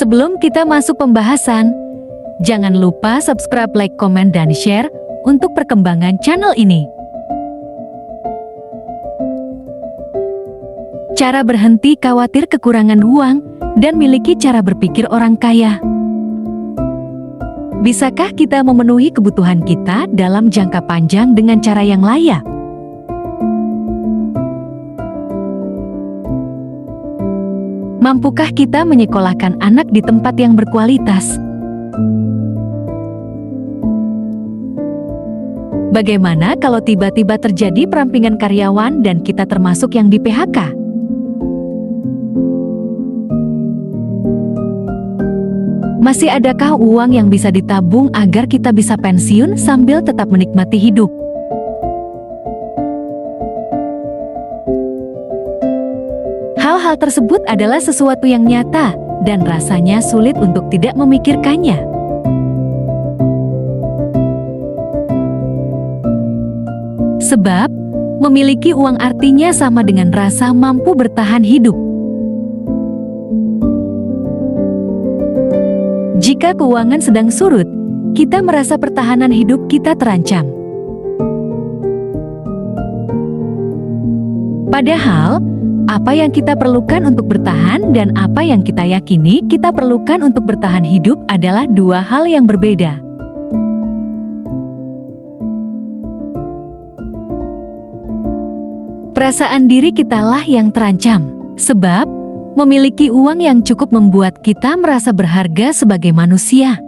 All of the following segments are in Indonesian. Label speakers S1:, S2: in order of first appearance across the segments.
S1: Sebelum kita masuk pembahasan, jangan lupa subscribe, like, komen, dan share untuk perkembangan channel ini. Cara berhenti khawatir kekurangan uang dan miliki cara berpikir orang kaya. Bisakah kita memenuhi kebutuhan kita dalam jangka panjang dengan cara yang layak? Mampukah kita menyekolahkan anak di tempat yang berkualitas? Bagaimana kalau tiba-tiba terjadi perampingan karyawan dan kita termasuk yang di PHK? Masih adakah uang yang bisa ditabung agar kita bisa pensiun sambil tetap menikmati hidup? Hal-hal tersebut adalah sesuatu yang nyata dan rasanya sulit untuk tidak memikirkannya. Sebab, memiliki uang artinya sama dengan rasa mampu bertahan hidup. Jika keuangan sedang surut, kita merasa pertahanan hidup kita terancam. Padahal, apa yang kita perlukan untuk bertahan dan apa yang kita yakini kita perlukan untuk bertahan hidup adalah dua hal yang berbeda. Perasaan diri kitalah yang terancam, sebab memiliki uang yang cukup membuat kita merasa berharga sebagai manusia.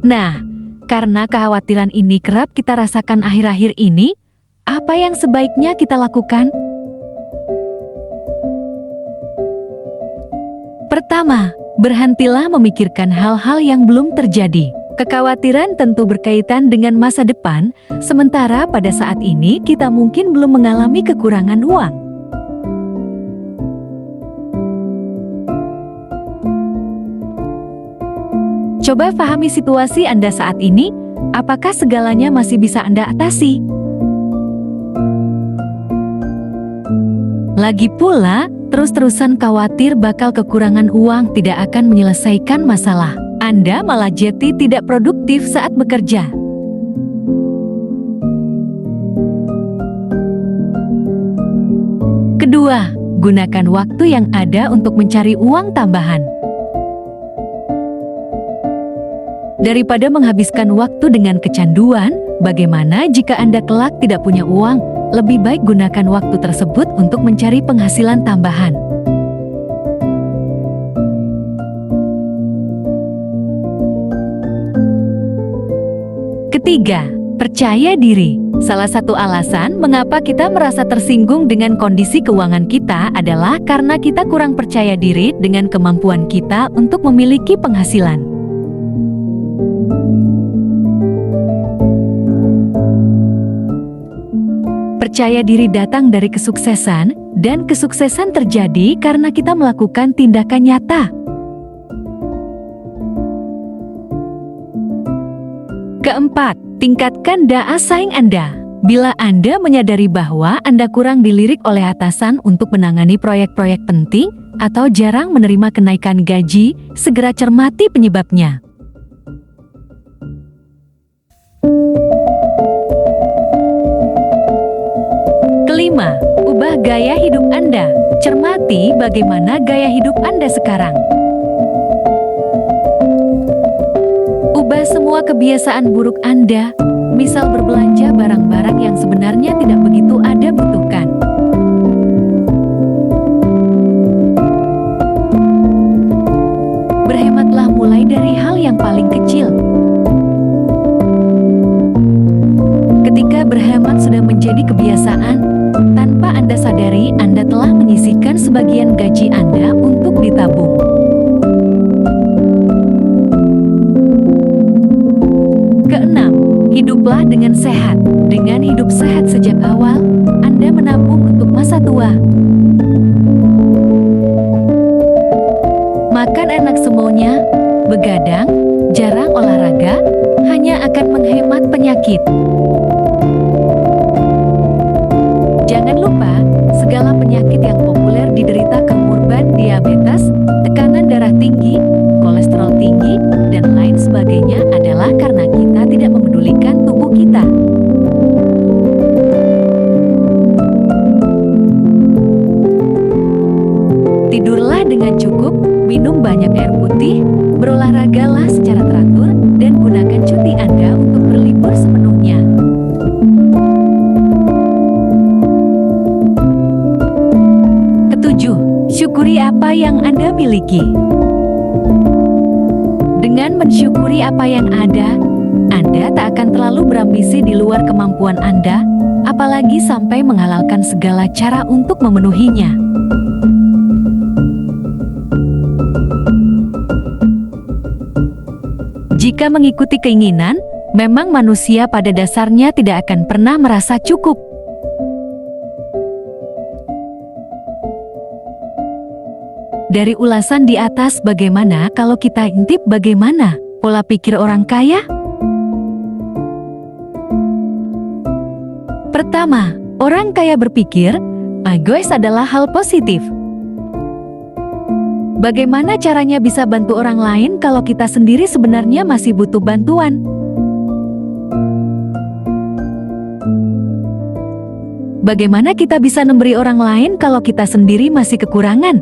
S1: Nah, karena kekhawatiran ini kerap kita rasakan akhir-akhir ini, apa yang sebaiknya kita lakukan? Pertama, berhentilah memikirkan hal-hal yang belum terjadi. Kekhawatiran tentu berkaitan dengan masa depan, sementara pada saat ini kita mungkin belum mengalami kekurangan uang. Coba pahami situasi Anda saat ini, apakah segalanya masih bisa Anda atasi? Lagi pula, terus-terusan khawatir bakal kekurangan uang tidak akan menyelesaikan masalah. Anda malah jadi tidak produktif saat bekerja. Kedua, gunakan waktu yang ada untuk mencari uang tambahan. Daripada menghabiskan waktu dengan kecanduan, bagaimana jika Anda kelak tidak punya uang? Lebih baik gunakan waktu tersebut untuk mencari penghasilan tambahan. Ketiga, percaya diri. Salah satu alasan mengapa kita merasa tersinggung dengan kondisi keuangan kita adalah karena kita kurang percaya diri dengan kemampuan kita untuk memiliki penghasilan. Percaya diri datang dari kesuksesan, dan kesuksesan terjadi karena kita melakukan tindakan nyata. Keempat, tingkatkan daya saing Anda. Bila Anda menyadari bahwa Anda kurang dilirik oleh atasan untuk menangani proyek-proyek penting atau jarang menerima kenaikan gaji, segera cermati penyebabnya. Kelima, ubah gaya hidup Anda. Cermati bagaimana gaya hidup Anda sekarang. Ubah semua kebiasaan buruk Anda, misal berbelanja barang-barang yang sebenarnya tidak begitu Anda butuhkan. Berhematlah mulai dari hal yang paling kecil. Ketika berhemat sudah menjadi kebiasaan, tanpa Anda sadari Anda telah menyisihkan sebagian gaji Anda untuk ditabung. Keenam, hiduplah dengan sehat. Dengan hidup sehat sejak awal, Anda menabung untuk masa tua. Makan enak semaunya, begadang, jarang olahraga, hanya akan menghemat penyakit. Jangan lupa, segala penyakit yang Tidurlah dengan cukup, minum banyak air putih, berolahragalah secara teratur, dan gunakan cuti Anda untuk berlibur sepenuhnya. Ketujuh, syukuri apa yang Anda miliki. Dengan mensyukuri apa yang ada, Anda tak akan terlalu berambisi di luar kemampuan Anda, apalagi sampai menghalalkan segala cara untuk memenuhinya. Jika mengikuti keinginan, memang manusia pada dasarnya tidak akan pernah merasa cukup. Dari ulasan di atas, bagaimana kalau kita intip bagaimana pola pikir orang kaya? Pertama, orang kaya berpikir, egois adalah hal positif. Bagaimana caranya bisa bantu orang lain kalau kita sendiri sebenarnya masih butuh bantuan? Bagaimana kita bisa memberi orang lain kalau kita sendiri masih kekurangan?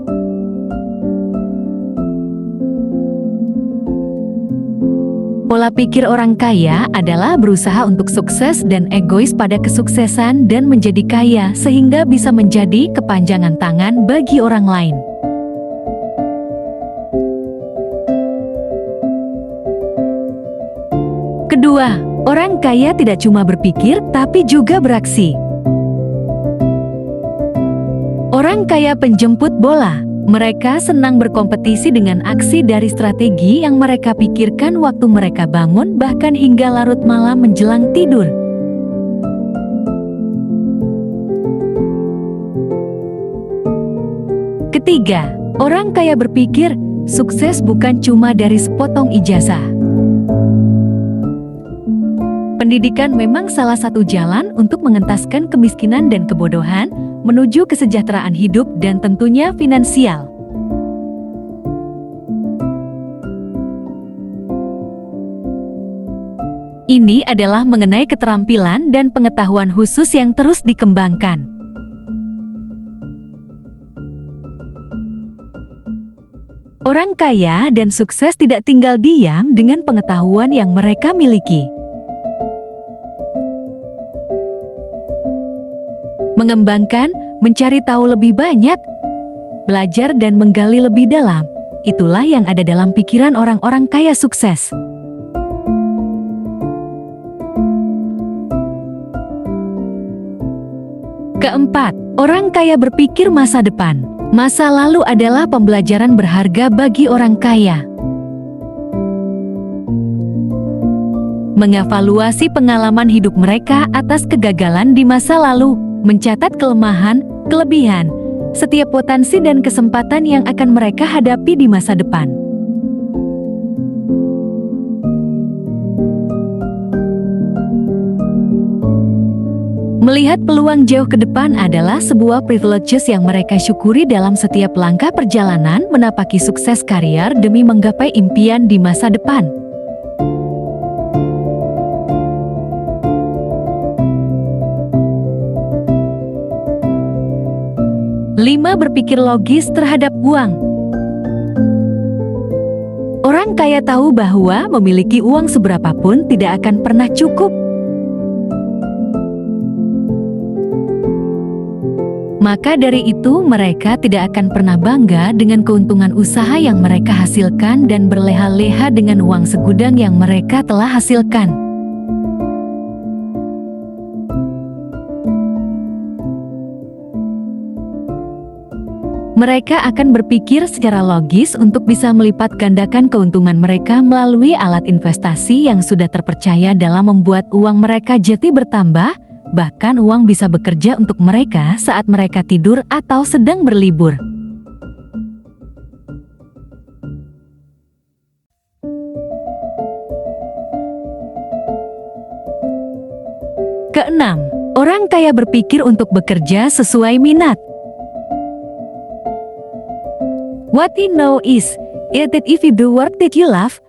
S1: Pola pikir orang kaya adalah berusaha untuk sukses dan egois pada kesuksesan dan menjadi kaya sehingga bisa menjadi kepanjangan tangan bagi orang lain. Kedua, orang kaya tidak cuma berpikir tapi juga beraksi. Orang kaya penjemput bola. Mereka senang berkompetisi dengan aksi dari strategi yang mereka pikirkan waktu mereka bangun bahkan hingga larut malam menjelang tidur. Ketiga, orang kaya berpikir, sukses bukan cuma dari sepotong ijazah. Pendidikan memang salah satu jalan untuk mengentaskan kemiskinan dan kebodohan, menuju kesejahteraan hidup dan tentunya finansial. Ini adalah mengenai keterampilan dan pengetahuan khusus yang terus dikembangkan. Orang kaya dan sukses tidak tinggal diam dengan pengetahuan yang mereka miliki. Mengembangkan, mencari tahu lebih banyak, belajar dan menggali lebih dalam, itulah yang ada dalam pikiran orang-orang kaya sukses. Keempat, orang kaya berpikir masa depan. Masa lalu adalah pembelajaran berharga bagi orang kaya. Mengevaluasi pengalaman hidup mereka atas kegagalan di masa lalu, mencatat kelemahan, kelebihan, setiap potensi dan kesempatan yang akan mereka hadapi di masa depan. Melihat peluang jauh ke depan adalah sebuah privileges yang mereka syukuri dalam setiap langkah perjalanan menapaki sukses karier demi menggapai impian di masa depan. 5. Berpikir logis terhadap uang. Orang kaya tahu bahwa memiliki uang seberapapun tidak akan pernah cukup. Maka dari itu mereka tidak akan pernah bangga dengan keuntungan usaha yang mereka hasilkan dan berleha-leha dengan uang segudang yang mereka telah hasilkan. Mereka akan berpikir secara logis untuk bisa melipat gandakan keuntungan mereka melalui alat investasi yang sudah terpercaya dalam membuat uang mereka jadi bertambah, bahkan uang bisa bekerja untuk mereka saat mereka tidur atau sedang berlibur. Keenam, orang kaya berpikir untuk bekerja sesuai minat. What you know is that if you do work that you love,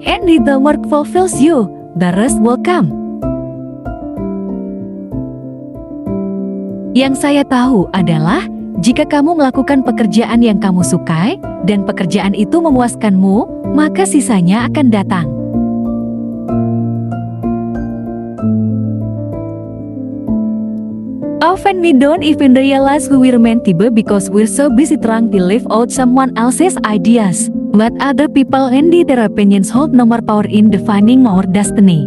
S1: and if the work fulfills you, the rest will come. Yang saya tahu adalah Jika kamu melakukan pekerjaan yang kamu sukai, dan pekerjaan itu memuaskanmu, maka sisanya akan datang. Often we don't even realize who we're meant to be because we're so busy trying to live out someone else's ideas. But other people and their opinions hold no more power in defining our destiny.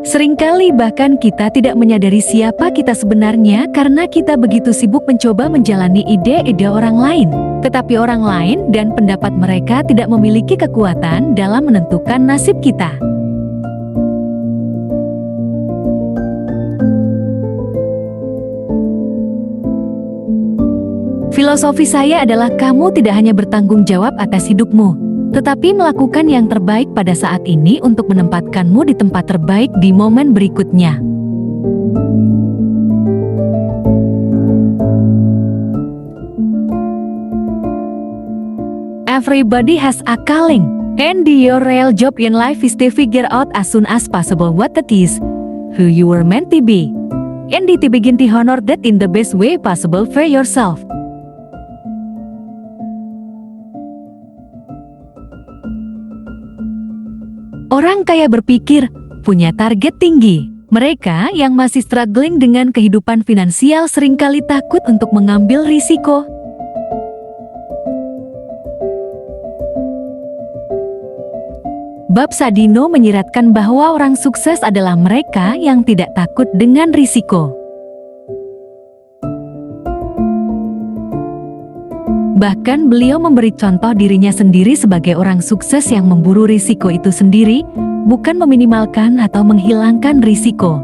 S1: Seringkali bahkan kita tidak menyadari siapa kita sebenarnya karena kita begitu sibuk mencoba menjalani ide-ide orang lain. Tetapi orang lain dan pendapat mereka tidak memiliki kekuatan dalam menentukan nasib kita. Filosofi saya adalah kamu tidak hanya bertanggung jawab atas hidupmu, tetapi melakukan yang terbaik pada saat ini untuk menempatkanmu di tempat terbaik di momen berikutnya. Everybody has a calling, and your real job in life is to figure out as soon as possible what it is, who you were meant to be, and to begin to honor that in the best way possible for yourself. Orang kaya berpikir, punya target tinggi. Mereka yang masih struggling dengan kehidupan finansial seringkali takut untuk mengambil risiko. Bab Sadino menyiratkan bahwa orang sukses adalah mereka yang tidak takut dengan risiko. Bahkan beliau memberi contoh dirinya sendiri sebagai orang sukses yang memburu risiko itu sendiri, bukan meminimalkan atau menghilangkan risiko.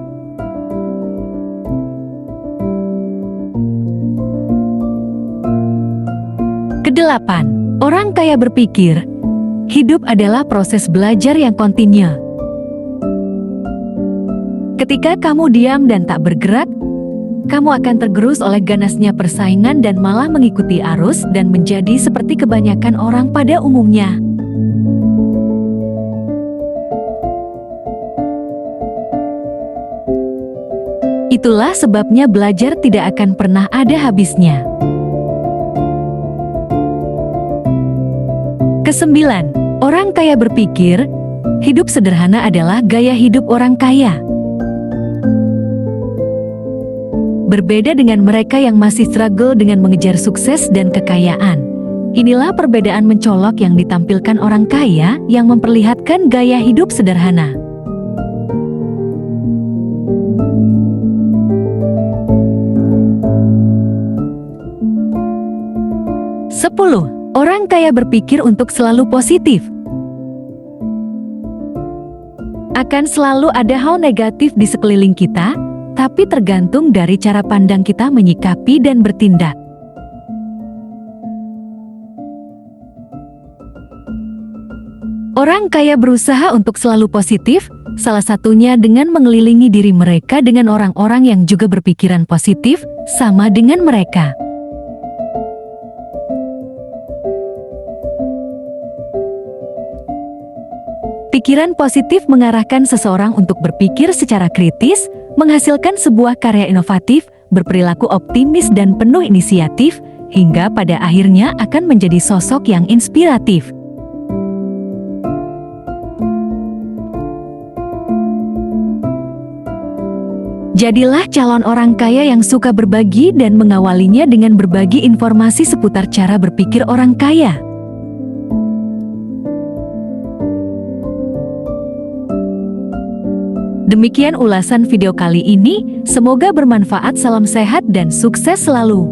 S1: Kedelapan, orang kaya berpikir, hidup adalah proses belajar yang kontinu. Ketika kamu diam dan tak bergerak, kamu akan tergerus oleh ganasnya persaingan dan malah mengikuti arus dan menjadi seperti kebanyakan orang pada umumnya. Itulah sebabnya belajar tidak akan pernah ada habisnya. Kesembilan, orang kaya berpikir, hidup sederhana adalah gaya hidup orang kaya. Berbeda dengan mereka yang masih struggle dengan mengejar sukses dan kekayaan. Inilah perbedaan mencolok yang ditampilkan orang kaya yang memperlihatkan gaya hidup sederhana. Sepuluh, orang kaya berpikir untuk selalu positif. Akan selalu ada hal negatif di sekeliling kita, tapi tergantung dari cara pandang kita menyikapi dan bertindak. Orang kaya berusaha untuk selalu positif, salah satunya dengan mengelilingi diri mereka dengan orang-orang yang juga berpikiran positif, sama dengan mereka. Pikiran positif mengarahkan seseorang untuk berpikir secara kritis, menghasilkan sebuah karya inovatif, berperilaku optimis dan penuh inisiatif, hingga pada akhirnya akan menjadi sosok yang inspiratif. Jadilah calon orang kaya yang suka berbagi dan mengawalinya dengan berbagi informasi seputar cara berpikir orang kaya. Demikian ulasan video kali ini, semoga bermanfaat. Salam sehat dan sukses selalu.